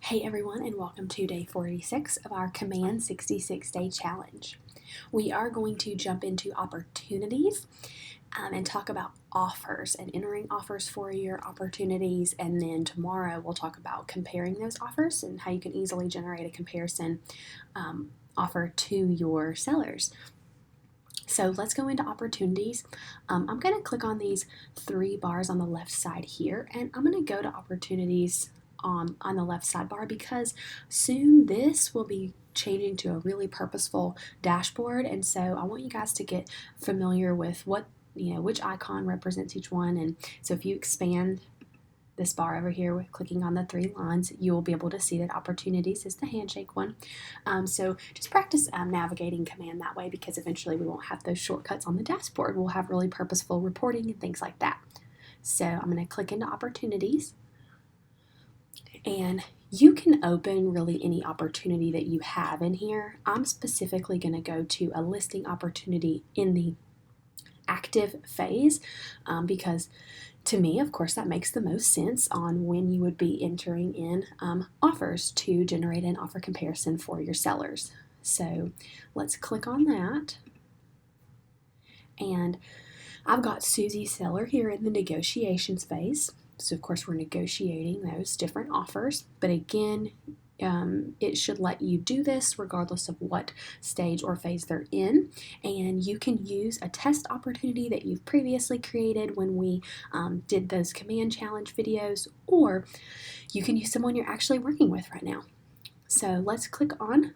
Hey everyone, and welcome to day 46 of our Command 66 Day Challenge. We are going to jump into opportunities and talk about offers and entering offers for your opportunities, and then tomorrow we'll talk about comparing those offers and how you can easily generate a comparison offer to your sellers. So let's go into opportunities. I'm going to click on these three bars on the left side here, and I'm going to go to opportunities on the left sidebar because soon this will be changing to a really purposeful dashboard, and so I want you guys to get familiar with which icon represents each one. And so if you expand this bar over here with clicking on the three lines, you will be able to see that opportunities is the handshake one. So just practice navigating Command that way, because eventually we won't have those shortcuts on the dashboard. We'll have really purposeful reporting and things like that. So I'm going to click into opportunities, and you can open really any opportunity that you have in here. I'm specifically going to go to a listing opportunity in the active phase because to me, of course, that makes the most sense on when you would be entering in offers to generate an offer comparison for your sellers. So let's click on that. And I've got Susie Seller here in the negotiations phase. So of course we're negotiating those different offers, but again, it should let you do this regardless of what stage or phase they're in. And you can use a test opportunity that you've previously created when we did those command challenge videos, or you can use someone you're actually working with right now. So let's click on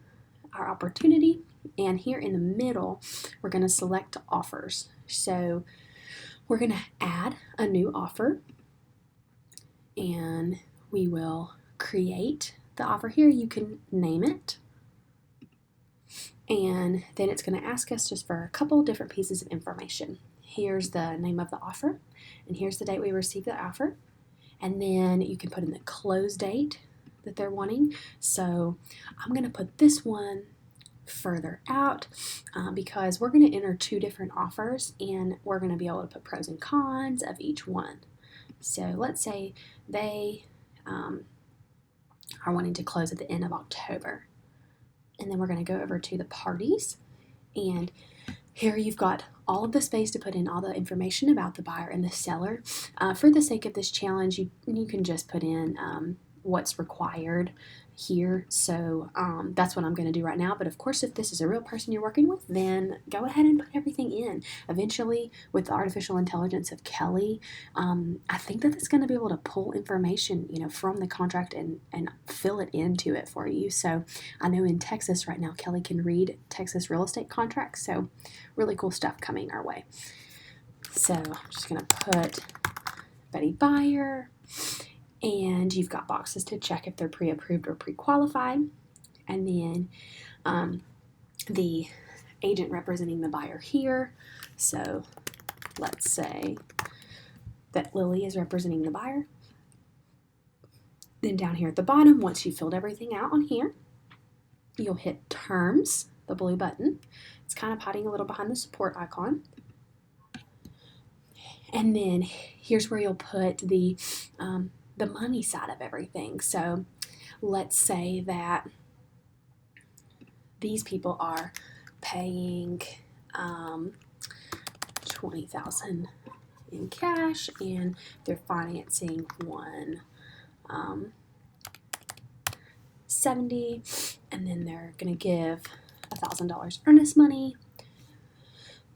our opportunity, and here in the middle we're going to select offers. So we're going to add a new offer, and we will create the offer here. You can name it, and then it's going to ask us just for a couple different pieces of information. Here's the name of the offer, and here's the date we received the offer, and then you can put in the close date that they're wanting. So I'm going to put this one further out because we're going to enter two different offers, and we're going to be able to put pros and cons of each one. So let's say they are wanting to close at the end of October. And then we're going to go over to the parties, and here you've got all of the space to put in all the information about the buyer and the seller. For the sake of this challenge, you can just put in what's required here. So that's what I'm going to do right now. But of course, if this is a real person you're working with, then go ahead and put everything in. Eventually, with the artificial intelligence of Kelly, I think that it's going to be able to pull information, from the contract and fill it into it for you. So I know in Texas right now, Kelly can read Texas real estate contracts. So really cool stuff coming our way. So I'm just going to put Betty Buyer. And you've got boxes to check if they're pre-approved or pre-qualified. And then the agent representing the buyer here. So let's say that Lily is representing the buyer. Then down here at the bottom, once you've filled everything out on here, you'll hit Terms, the blue button. It's kind of hiding a little behind the support icon. And then here's where you'll put the money side of everything. So let's say that these people are paying $20,000 in cash, and they're financing $170,000, and then they're going to give $1,000 earnest money.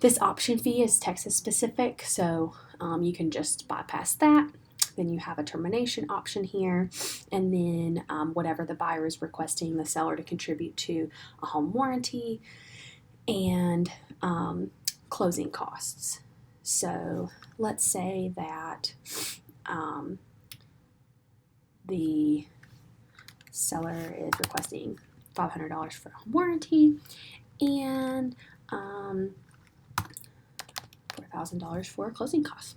This option fee is Texas specific, so you can just bypass that. Then you have a termination option here, and then whatever the buyer is requesting the seller to contribute to a home warranty and closing costs. So let's say that the seller is requesting $500 for a home warranty and $4,000 for closing costs.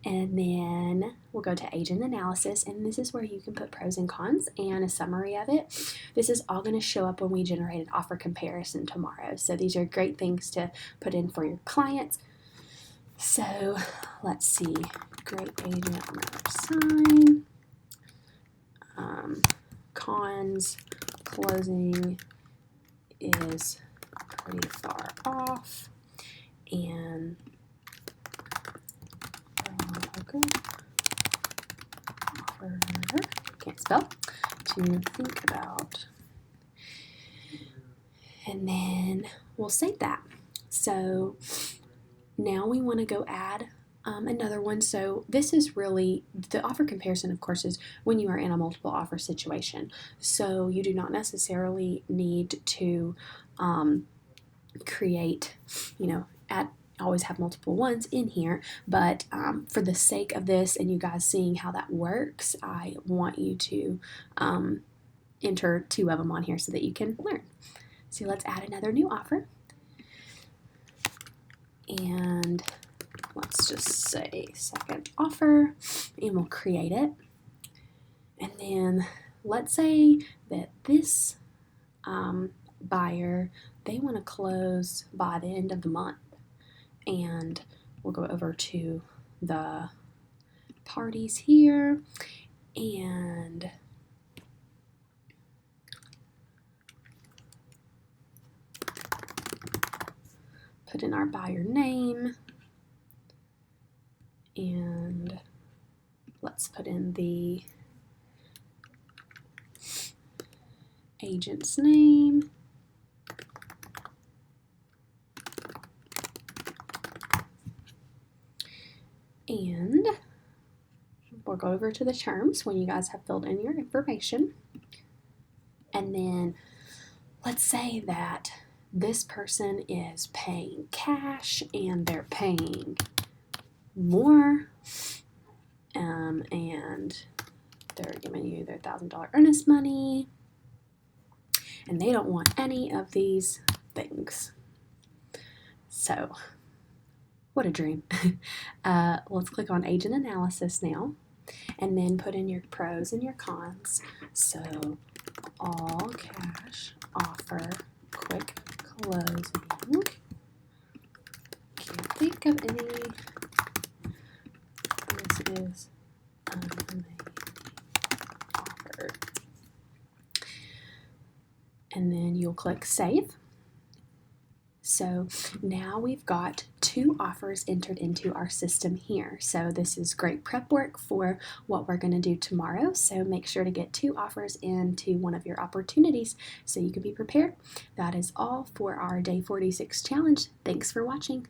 And then we'll go to agent analysis, and this is where you can put pros and cons and a summary of it. This is all going to show up when we generate an offer comparison tomorrow. So these are great things to put in for your clients. So let's see, great agent, sign, cons, closing is pretty far off, and offer, can't spell, to think about. And then we'll save that. So now we want to go add another one. So this is really, the offer comparison, of course, is when you are in a multiple offer situation. So you do not necessarily need to create, always have multiple ones in here, but for the sake of this and you guys seeing how that works, I want you to enter 2 of them on here so that you can learn. So let's add another new offer, and let's just say second offer, and we'll create it. And then let's say that this buyer, they want to close by the end of the month, and we'll go over to the parties here and put in our buyer name, and let's put in the agent's name, and we'll go over to the terms when you guys have filled in your information. And then let's say that this person is paying cash and they're paying more, and they're giving you their $1,000 earnest money, and they don't want any of these things. So, what a dream. Let's click on agent analysis now, and then put in your pros and your cons. So, all cash offer, quick closing. Can't think of any. This is offer. And then you'll click save. So now we've got 2 offers entered into our system here. So this is great prep work for what we're going to do tomorrow. So make sure to get 2 offers into one of your opportunities so you can be prepared. That is all for our Day 46 challenge. Thanks for watching.